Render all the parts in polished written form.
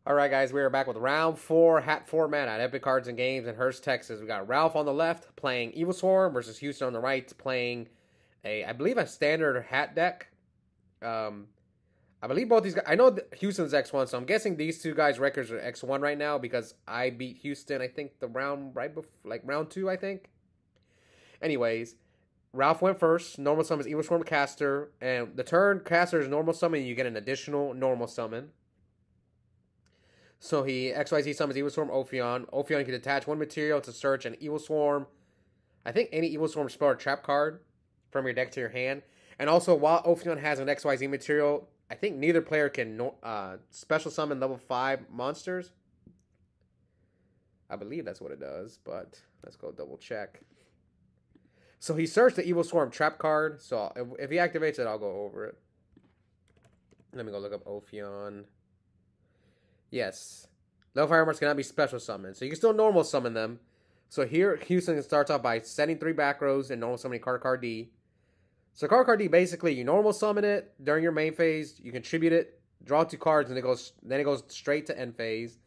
Alright guys, we are back with round 4 hat format at Epic Cards and Games in Hurst, Texas. We got Ralph on the left playing Evilswarm versus Houston on the right playing I believe a standard hat deck. I believe both these guys, I know Houston's X1, so I'm guessing these two guys' records are X1 right now because I beat Houston, I think the round right before, like round 2, I think. Anyways, Ralph went first. Normal summon is Evilswarm Caster, and the turn Caster is normal summon, and you get an additional normal summon. So he XYZ summons Evilswarm Ophion. Ophion can attach one material to search an Evilswarm. I think any Evilswarm spell or trap card from your deck to your hand. And also, while Ophion has an XYZ material, I think neither player can special summon level 5 monsters. I believe that's what it does, but let's go double check. So he searched the Evilswarm trap card. So if he activates it, I'll go over it. Let me go look up Ophion. Yes. Level 5 monsters cannot be special summoned. So you can still normal summon them. So here, Houston starts off by setting 3 back rows and normal summoning card D. So card D, basically, you normal summon it during your main phase. You contribute it, draw 2 cards, and then it goes straight to end phase.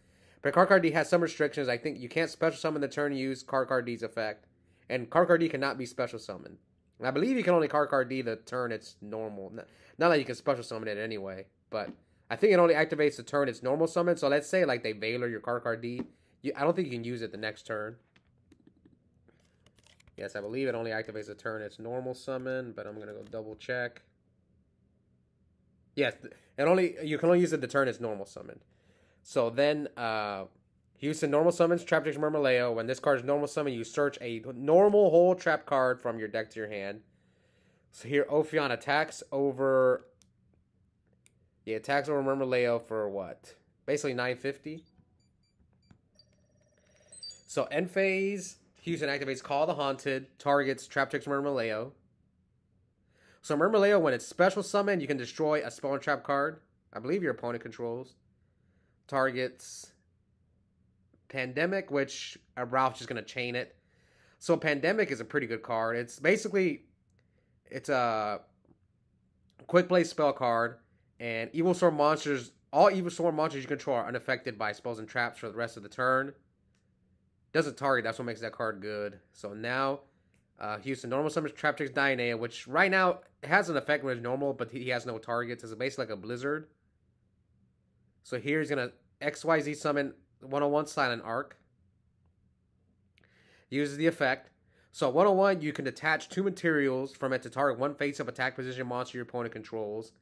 But card D has some restrictions. I think you can't special summon the turn you use card D's effect. And card D cannot be special summoned. And I believe you can only card D the turn it's normal. Not that you can special summon it anyway, but I think it only activates the turn it's normal summon. So let's say like they Valor your card D. I don't think you can use it the next turn. Yes, I believe it only activates the turn it's normal summon, but I'm going to go double check. Yes, you can only use it the turn it's normal summon. So then Houston normal summons Traptrix Murmileo. When this card is normal summon, you search a normal whole trap card from your deck to your hand. So here Ophion attacks over... Yeah, attacks over Murmileo for what? Basically 950. So end phase, Houston activates Call the Haunted, targets Traptrix Murmileo. So Murmileo, when it's special summoned, you can destroy a spell and trap card. I believe your opponent controls. Targets Pandemic, which Ralph's just going to chain it. So Pandemic is a pretty good card. It's basically, it's a quick play spell card. And Evilswarm monsters, all Evilswarm monsters you control are unaffected by spells and traps for the rest of the turn. Doesn't target, that's what makes that card good. So now, Houston normal summons Traptrix Dionea, which right now has an effect when it's normal, but he has no targets. It's basically like a Blizzard. So here he's going to XYZ summon 101 Silent Arc. Uses the effect. So 101, you can detach 2 materials from it to target one face-up attack position monster your opponent controls.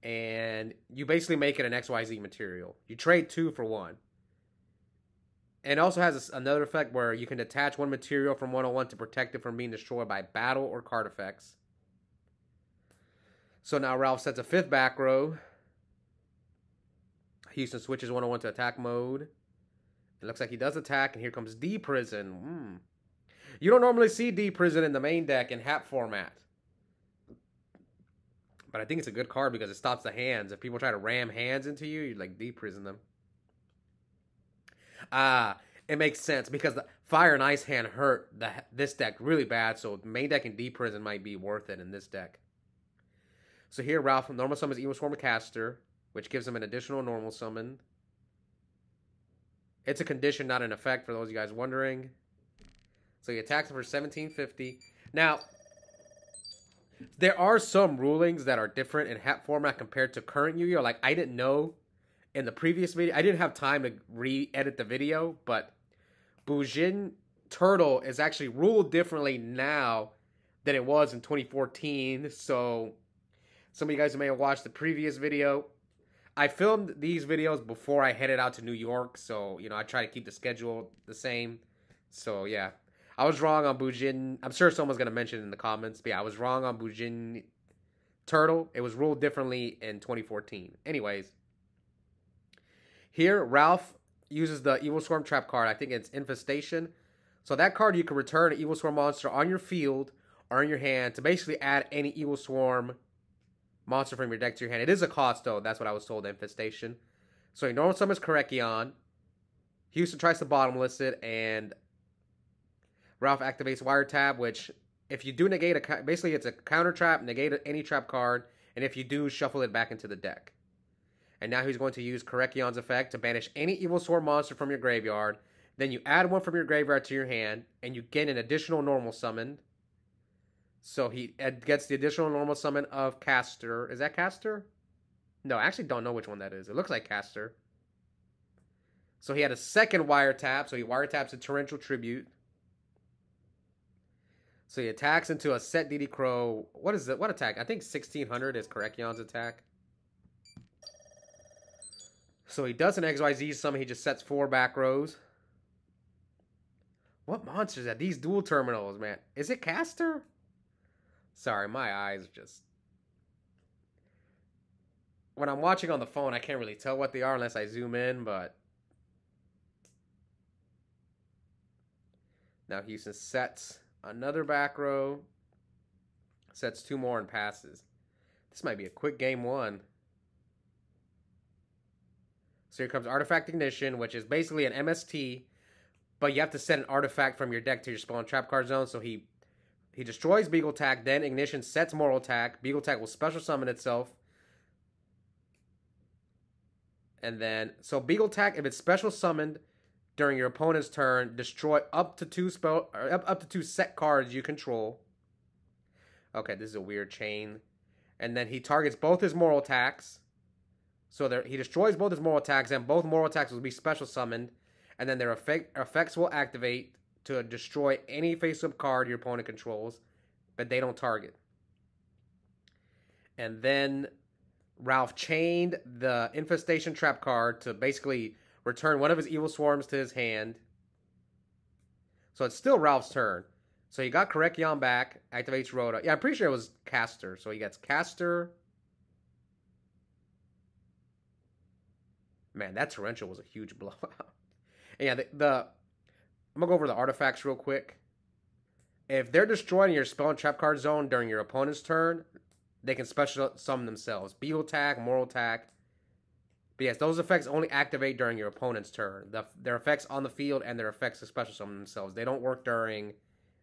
And you basically make it an XYZ material. You trade 2 for 1. And it also has another effect where you can detach 1 material from 101 to protect it from being destroyed by battle or card effects. So now Ralph sets a 5th back row. Houston switches 101 to attack mode. It looks like he does attack, and here comes D-Prison. You don't normally see D-Prison in the main deck in hat format. But I think it's a good card because it stops the hands. If people try to ram hands into you, you like D-Prison them. It makes sense because the Fire and Ice hand hurt this deck really bad, so main deck and D-Prison might be worth it in this deck. So here Ralph normal summons Evilswarm Caster, which gives him an additional normal summon. It's a condition, not an effect, for those of you guys wondering. So he attacks him for 1750. Now, there are some rulings that are different in hat format compared to current Yu-Gi-Oh! Like, I didn't know in the previous video. I didn't have time to re-edit the video, but Bujin Turtle is actually ruled differently now than it was in 2014. So, some of you guys may have watched the previous video. I filmed these videos before I headed out to New York, so, you know, I try to keep the schedule the same. So, yeah. I was wrong on Bujin. I'm sure someone's going to mention it in the comments. But yeah, I was wrong on Bujin Turtle. It was ruled differently in 2014. Anyways. Here, Ralph uses the Evilswarm trap card. I think it's Infestation. So that card, you can return an Evilswarm monster on your field or in your hand to basically add any Evilswarm monster from your deck to your hand. It is a cost, though. That's what I was told, Infestation. So your normal summon is Korekion. Houston tries to bottomless it, and Ralph activates Wiretap, which, if you do negate basically it's a counter trap, negate any trap card, and if you do, shuffle it back into the deck. And now he's going to use Korekyon's effect to banish any Evilswarm monster from your graveyard. Then you add one from your graveyard to your hand, and you get an additional normal summon. So he gets the additional normal summon of Caster. Is that Caster? No, I actually don't know which one that is. It looks like Caster. So he had a second wiretap. So he wiretaps a Torrential Tribute. So he attacks into a set DD Crow. What is it? What attack? I think 1600 is Korekyon's attack. So he does an XYZ summon. He just sets 4 back rows. What monsters are these dual terminals, man? Is it Caster? Sorry, my eyes just... When I'm watching on the phone, I can't really tell what they are unless I zoom in, but... Now Houston sets another back row. Sets 2 more and passes. This might be a quick game 1. So here comes Artifact Ignition, which is basically an MST, but you have to set an artifact from your deck to your Spell and Trap card zone. So he destroys Beagle Tack, then Ignition sets Moral Attack. Beagle Tack will special summon itself. And then, so Beagle Tack, if it's special summoned during your opponent's turn, destroy up to 2 set cards you control. Okay, this is a weird chain. And then he targets both his Moral Attacks. So he destroys both his Moral Attacks, and both Moral Attacks will be special summoned. And then their effects will activate to destroy any face-up card your opponent controls, but they don't target. And then Ralph chained the Infestation Trap card to basically return one of his Evilswarms to his hand. So it's still Ralph's turn. So he got Korekyon back, activates Rhoda. Yeah, I'm pretty sure it was Caster. So he gets Caster. Man, that Torrential was a huge blowout. And yeah, I'm going to go over the artifacts real quick. If they're destroying your Spell and Trap card zone during your opponent's turn, they can special summon themselves. Beetle Attack, Moral Attack. But yes, those effects only activate during your opponent's turn. Their effects on the field and their effects to special summon themselves. They don't work during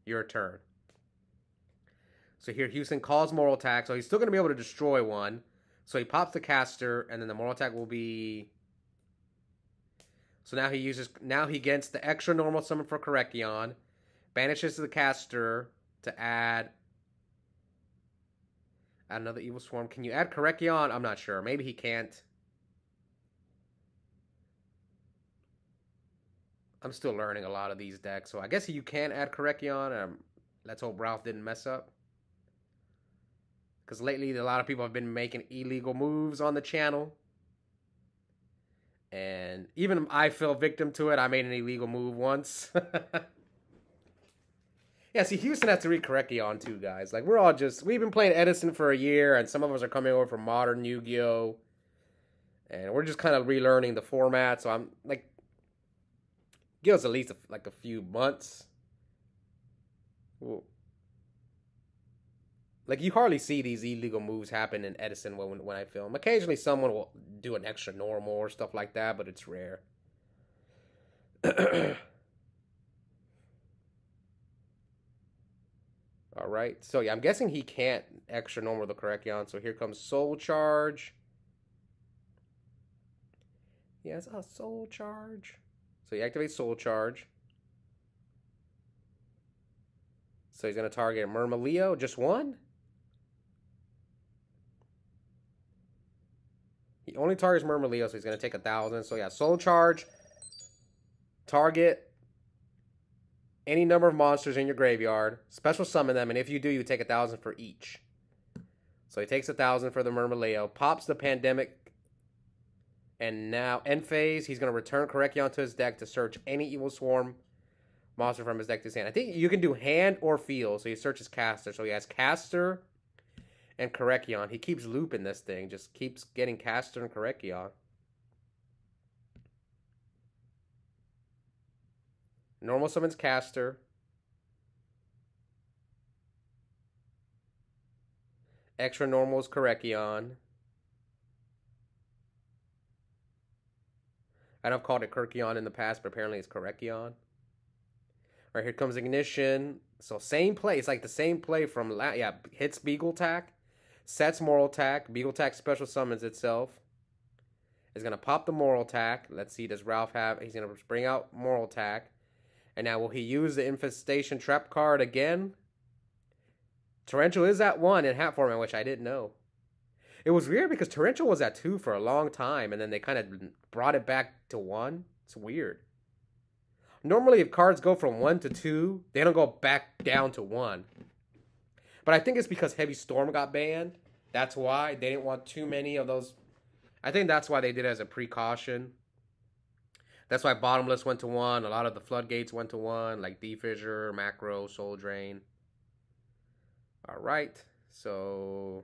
your turn. So here Houston calls Moral Attack. So he's still going to be able to destroy one. So he pops the Caster, and then the Moral Attack will be... So now he gets the extra normal summon for Korekyon, banishes the Caster to add another Evilswarm. Can you add Korekyon? I'm not sure. Maybe he can't. I'm still learning a lot of these decks, so I guess you can add Korekyon. Let's hope Ralph didn't mess up. Because lately, a lot of people have been making illegal moves on the channel. And even I fell victim to it. I made an illegal move once. Yeah, see, Houston has to read Korekyon too, guys. Like, we've been playing Edison for a year, and some of us are coming over from Modern Yu-Gi-Oh! And we're just kind of relearning the format, so I'm, like, give us at least, a few months. Ooh. Like, you hardly see these illegal moves happen in Edison when I film. Occasionally, someone will do an extra normal or stuff like that, but it's rare. Alright, so yeah, I'm guessing he can't extra normal the Korekyon, so here comes Soul Charge. Yes, a Soul Charge. So he activates Soul Charge. So he's going to target Murmaleo, just one? He only targets Murmaleo, so he's going to take 1,000. So yeah, Soul Charge. Target any number of monsters in your graveyard. Special summon them, and if you do, you take 1,000 for each. So he takes 1,000 for the Murmaleo. Pops the Pandemic. And now, end phase, he's going to return Korekyon to his deck to search any Evilswarm monster from his deck to his hand. I think you can do hand or field, so he searches Caster. So he has Caster and Korekyon. He keeps looping this thing, just keeps getting Caster and Korekyon. Normal summons Caster. Extra normal is Korekyon. I know I've called it Kirkion in the past, but apparently it's Korekyon. Alright, here comes Ignition. So same play. It's like the same play from... Yeah, hits Beagle Attack. Sets Moral Attack. Beagle Attack special summons itself. is going to pop the Moral Attack. Let's see, does Ralph have... He's going to bring out Moral Attack. And now will he use the Infestation Trap card again? Torrential is at 1 in hat format, which I didn't know. It was weird because Torrential was at 2 for a long time, and then they kind of brought it back to 1. It's weird. Normally, if cards go from 1 to 2, they don't go back down to 1. But I think it's because Heavy Storm got banned. That's why. They didn't want too many of those. I think that's why they did it as a precaution. That's why Bottomless went to 1. A lot of the Floodgates went to 1, like D-Fissure, Macro, Soul Drain. All right. So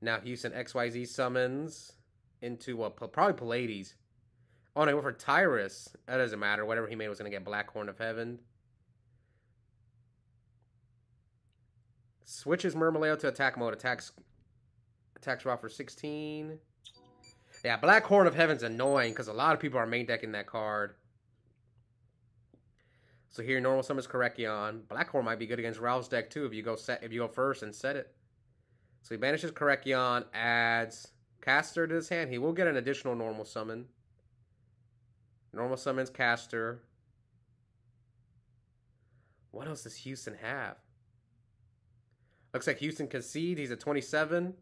now Houston XYZ summons into probably Pallades. Oh, no, for Tyrus. That doesn't matter. Whatever he made was going to get Black Horn of Heaven. Switches Murmileo to attack mode. Attacks Ralph for 16. Yeah, Black Horn of Heaven's annoying because a lot of people are main decking that card. So here, normal summons Korekion. Black Horn might be good against Ralph's deck too if you go first and set it. So he banishes Korekion, adds Caster to his hand. He will get an additional normal summon. Normal summons Caster. What else does Houston have? Looks like Houston conceded. He's at 27.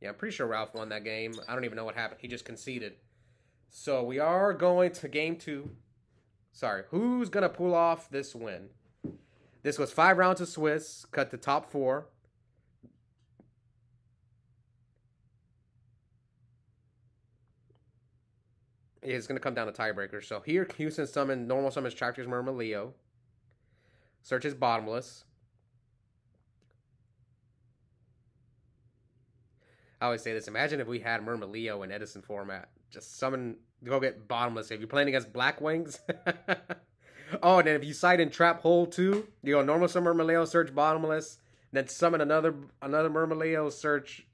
Yeah, I'm pretty sure Ralph won that game. I don't even know what happened. He just conceded. So we are going to game 2. Sorry, who's going to pull off this win? This was 5 rounds of Swiss, cut to top 4. It's going to come down to tiebreakers. So here, Houston summoned, normal summons Tractor's Murmileo. Searches Bottomless. I always say this. Imagine if we had Murmileo in Edison format. Just summon, go get Bottomless. If you're playing against Black Wings. Oh, and then if you side in Trap Hole too, you go normal summon Murmileo, search Bottomless. Then summon another Murmileo, search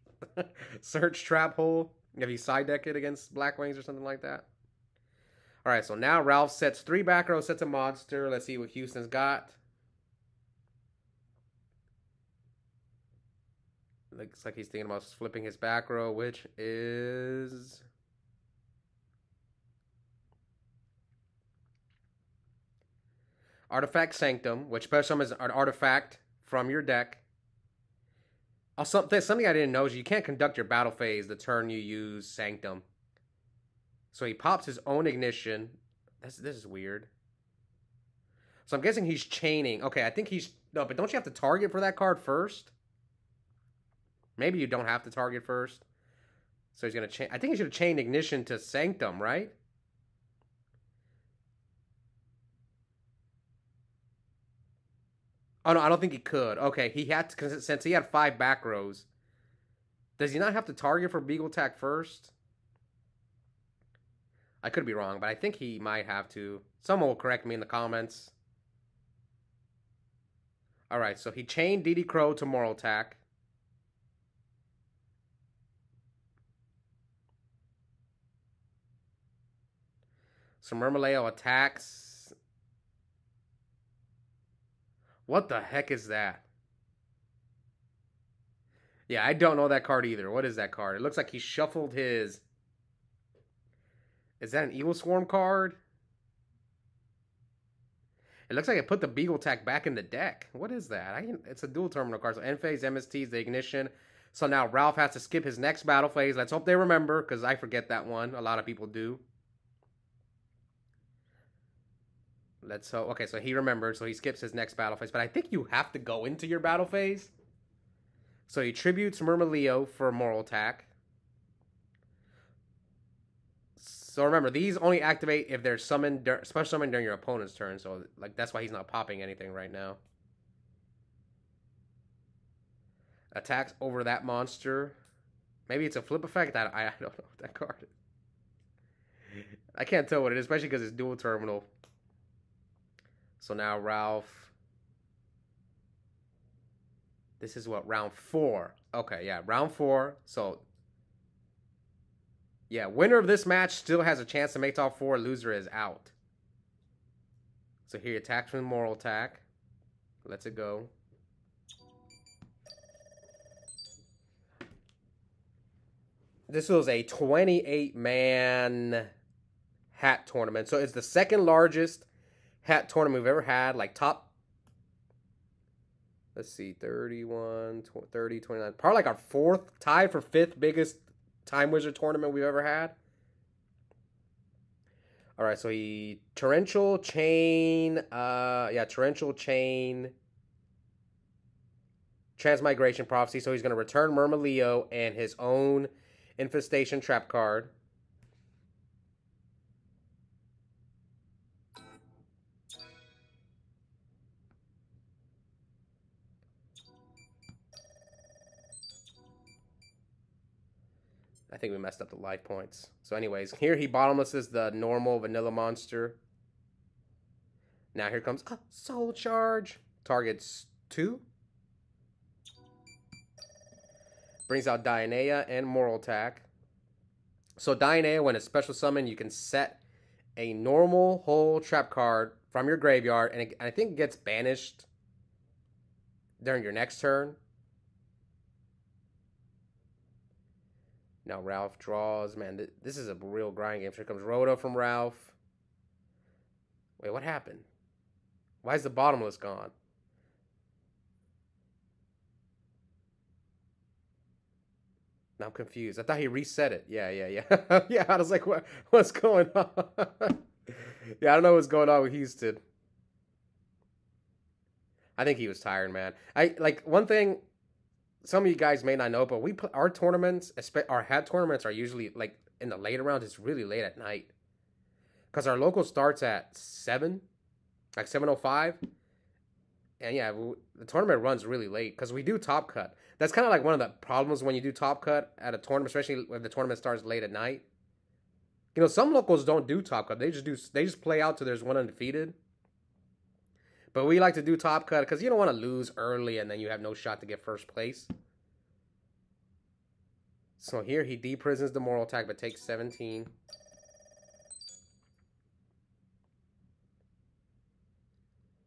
search Trap Hole. If you side deck it against Black Wings or something like that. Alright, so now Ralph sets 3 back row, sets a monster. Let's see what Houston's got. Looks like he's thinking about flipping his back row, which is Artifact Sanctum, which special summons an artifact from your deck. Also, something I didn't know is you can't conduct your battle phase the turn you use Sanctum. So he pops his own Ignition. This is weird. So I'm guessing he's chaining. Okay, I think he's... No, but don't you have to target for that card first? Maybe you don't have to target first. So he's going to chain... I think he should have chained Ignition to Sanctum, right? Oh, no, I don't think he could. Okay, he had to... Since he had 5 back rows. Does he not have to target for Beagle Attack first? I could be wrong, but I think he might have to. Someone will correct me in the comments. Alright, so he chained DD Crow to Moral Attack. So Murmileo attacks. What the heck is that? Yeah, I don't know that card either. What is that card? It looks like he shuffled his... Is that an Evilswarm card? It looks like it put the Beagle Attack back in the deck. What is that? It's a dual terminal card. So end phase, MST is the Ignition. So now Ralph has to skip his next battle phase. Let's hope they remember, because I forget that one. A lot of people do. Let's hope. Okay, so he remembered, so he skips his next battle phase. But I think you have to go into your battle phase. So he tributes Murmileo for Moral Attack. So remember, these only activate if they're summoned, special summoned during your opponent's turn. So like that's why he's not popping anything right now. Attacks over that monster. Maybe it's a flip effect. I don't know what that card is. I can't tell what it is, especially because it's dual terminal. So now Ralph. This is what, round 4. Okay, yeah, round 4. So yeah, winner of this match still has a chance to make top 4. Loser is out. So here, attacks with Moral Attack. Lets it go. This was a 28-man hat tournament. So it's the second largest hat tournament we've ever had. Like top, let's see, 31, 30, 29. Probably like our fourth, tied for fifth biggest Time Wizard tournament we've ever had. All right, so Torrential Chain, Torrential Chain, Transmigration Prophecy. So he's going to return Murmileo and his own Infestation Trap card. I think we messed up the life points. So anyways, here he bottomlesses the normal vanilla monster. Now here comes Soul Charge. Targets 2. Brings out Dionea and Moral Attack. So Dionea, when it's special summon, you can set a normal whole trap card from your graveyard, and I think it gets banished during your next turn. Now Ralph draws. Man, this is a real grind game. Here comes Rhoda from Ralph. Wait, what happened? Why is the bottomless gone? Now I'm confused. I thought he reset it. Yeah. Yeah, I was like, what's going on? Yeah, I don't know what's going on with Houston. I think he was tired, man. One thing some of you guys may not know, but our tournaments, our hat tournaments, are usually like in the later rounds. It's really late at night because our local starts at 7, like 7:05, and yeah, the tournament runs really late because we do Top Cut. That's kind of like one of the problems when you do Top Cut at a tournament, especially when the tournament starts late at night. You know, some locals don't do Top Cut. They just play out till there's one undefeated. But we like to do Top Cut because you don't want to lose early and then you have no shot to get first place. So here he deprisons the Moral Attack but takes 17.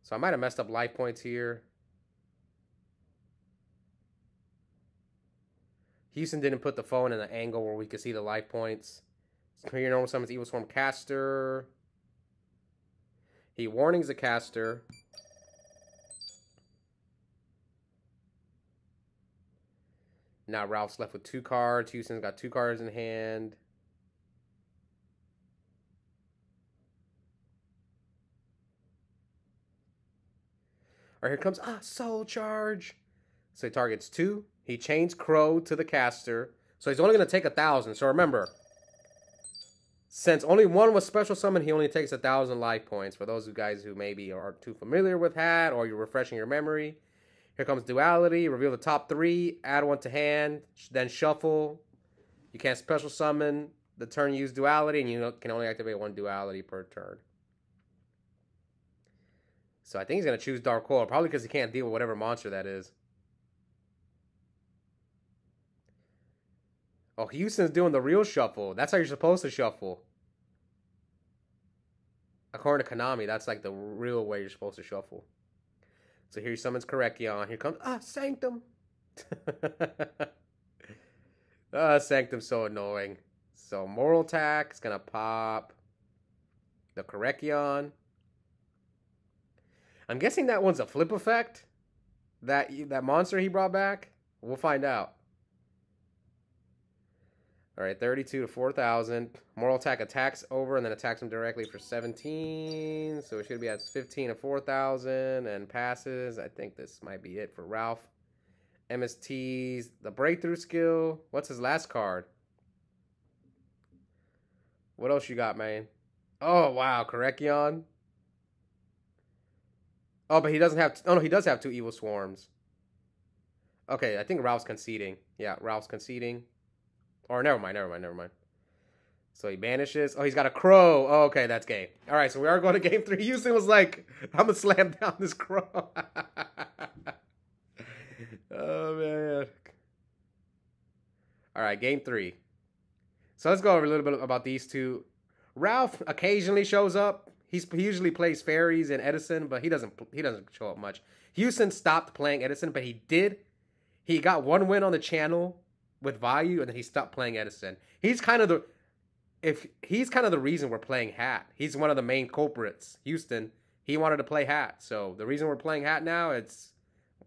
So I might have messed up life points here. Houston didn't put the phone in the angle where we could see the life points. So here normal summons Evilswarm Caster. He warnings the caster. Now Ralph's left with 2 cards. Houston's got 2 cards in hand. All right, here comes Soul Charge. So he targets 2. He chains Crow to the caster. So he's only going to take 1,000. So remember, since only one was special summon, he only takes 1,000 life points. For those of you guys who maybe are too familiar with Hat or you're refreshing your memory. Here comes Duality. Reveal the top 3. Add 1 to hand. Then shuffle. You can't special summon the turn you use Duality, and you can only activate 1 Duality per turn. So I think he's going to choose Dark Hole, probably because he can't deal with whatever monster that is. Oh, Houston's doing the real shuffle. That's how you're supposed to shuffle. According to Konami, that's like the real way you're supposed to shuffle. So here he summons Korekion. Here comes Sanctum. Sanctum's so annoying. So Moral Attack is gonna pop the Korekion. I'm guessing that one's a flip effect. That monster he brought back. We'll find out. All right, 32 to 4,000. Moral Attack attacks over and then attacks him directly for 17. So it should be at 15 to 4,000 and passes. I think this might be it for Ralph. MST's the breakthrough skill. What's his last card? What else you got, man? Oh, wow, Korekion. Oh, but he doesn't have... Oh, no, he does have 2 Evil Swarms. Okay, I think Ralph's conceding. Yeah, Ralph's conceding. Or never mind. So he banishes. Oh, he's got a Crow. Oh, okay, that's game. All right, so we are going to game 3. Houston was like, I'm going to slam down this Crow. Oh, man. All right, game 3. So let's go over a little bit about these two. Ralph occasionally shows up. He usually plays Fairies and Edison, but he doesn't show up much. Houston stopped playing Edison, but he did. He got 1 win on the channel with value, and then he stopped playing Edison. He's kind of the reason we're playing Hat. He's one of the main culprits. Houston, he wanted to play Hat, so the reason we're playing Hat now, it's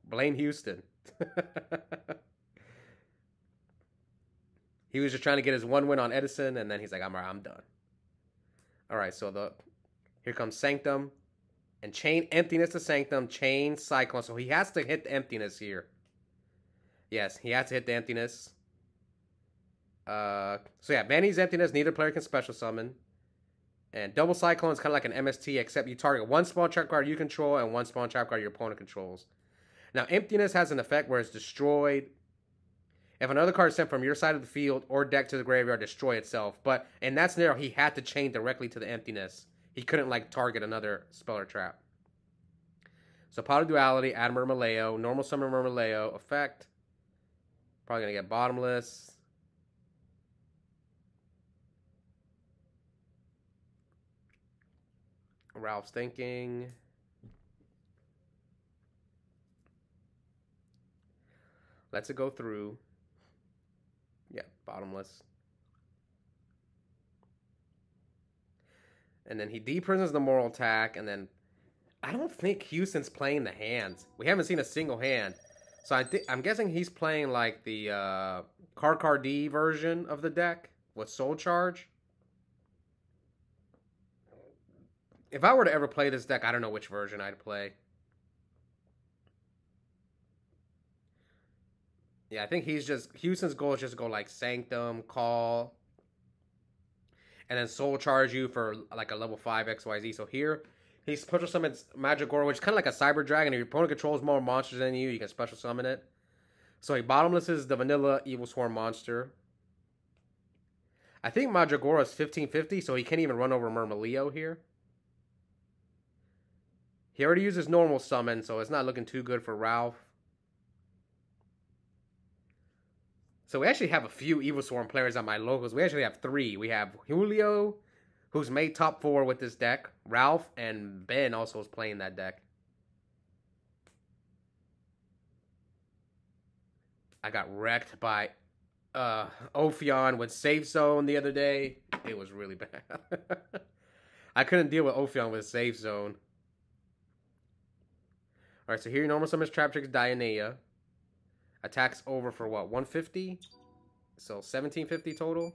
blame Houston. He was just trying to get his one win on Edison, and then he's like, I'm done. All right, so here comes Sanctum, and chain Emptiness to Sanctum, chain Cyclone. So he has to hit the Emptiness here. Yes, he has to hit the Emptiness. So yeah, Benny's Emptiness, neither player can special summon. And double Cyclone is kind of like an MST, except you target one spawn trap card you control and one spawn trap card your opponent controls. Now, Emptiness has an effect where it's destroyed. If another card is sent from your side of the field or deck to the graveyard, destroy itself. But in that scenario, he had to chain directly to the Emptiness. He couldn't, like, target another spell or trap. So, Pot of Duality, add Murmileo, normal summon Murmileo, effect. Probably going to get Bottomless. Ralph's thinking. Lets it go through. Yeah, Bottomless. And then he deprisons the Moral Attack, and then I don't think Houston's playing the hands. We haven't seen a single hand. So I'm guessing he's playing like the Karkar-D version of the deck with Soul Charge. If I were to ever play this deck, I don't know which version I'd play. Yeah, I think Houston's goal is just to go like Sanctum, Call, and then Soul Charge you for like a level 5 XYZ. So here, he special summons Magigora, which is kind of like a Cyber Dragon. If your opponent controls more monsters than you, you can special summon it. So he bottomlesses the vanilla Evilswarm monster. I think Magigora is 1550, so he can't even run over Murmileo here. He already uses normal summon, so it's not looking too good for Ralph. So we actually have a few Evilswarm players on my locals. We actually have 3. We have Julio, who's made top 4 with this deck. Ralph and Ben also is playing that deck. I got wrecked by Ophion with Safe Zone the other day. It was really bad. I couldn't deal with Ophion with Safe Zone. Alright, so here normal summons Traptrix Dionea. Attacks over for what? 150? So 1750 total.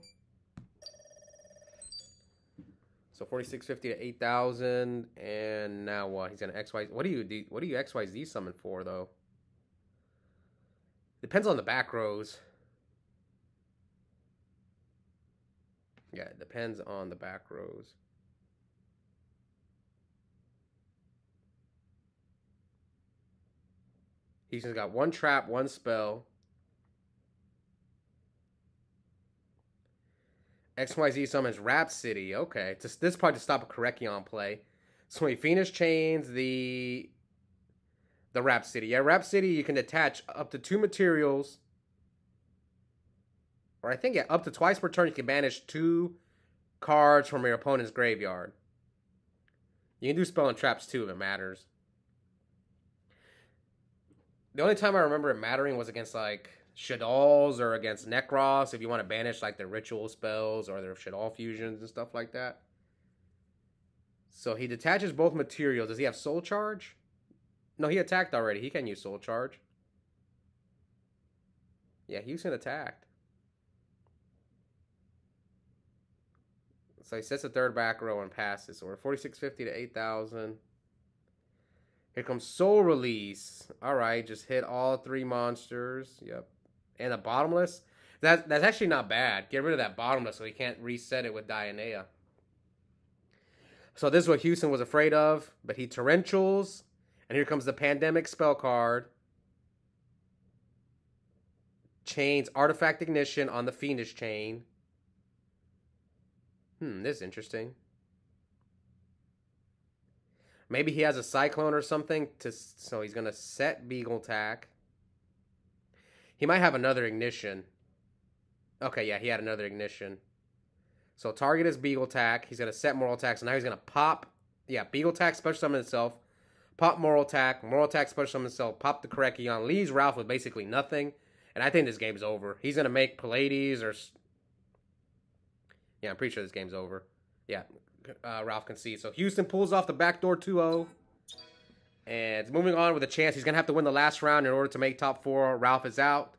So 4650 to 8000. And now what? He's gonna XY. What do you XYZ summon for though? Depends on the back rows. Yeah, it depends on the back rows. He's got 1 trap, 1 spell. XYZ summons Rhapsody. Okay. This is probably to stop a Korekion play. So he Phoenix chains the Rhapsody. Yeah, Rhapsody, you can attach up to 2 materials. Or I think, yeah, up to twice per turn you can banish 2 cards from your opponent's graveyard. You can do spell and traps too if it matters. The only time I remember it mattering was against, like, Shaddolls or against Nekros, if you want to banish, like, their ritual spells or their Shaddol fusions and stuff like that. So he detaches both materials. Does he have Soul Charge? No, he attacked already. He can use Soul Charge. Yeah, Houston attacked. So he sets the 3rd back row and passes. So we're 4650 to 8000. Here comes Soul Release. Alright, just hit all 3 monsters. Yep. And a Bottomless. That's actually not bad. Get rid of that Bottomless so he can't reset it with Dionea. So this is what Houston was afraid of. But he Torrentials. And here comes the Pandemic spell card. Chains Artifact Ignition on the Fiendish Chain. This is interesting. Maybe he has a Cyclone or something, so he's going to set Beagle Attack. He might have another Ignition. Okay, yeah, he had another Ignition. So target is Beagle Attack. He's going to set Moral Attack, so now he's going to pop. Yeah, Beagle Attack, special summon itself. Pop Moral Attack, special summon itself. Pop the Korekion. Leaves Ralph with basically nothing. And I think this game's over. He's going to make Pallades or... Yeah, I'm pretty sure this game's over. Yeah, Ralph concedes. So Houston pulls off the backdoor 2-0. And moving on with a chance. He's going to have to win the last round in order to make top 4. Ralph is out.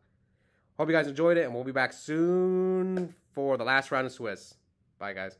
Hope you guys enjoyed it, and we'll be back soon for the last round in Swiss. Bye, guys.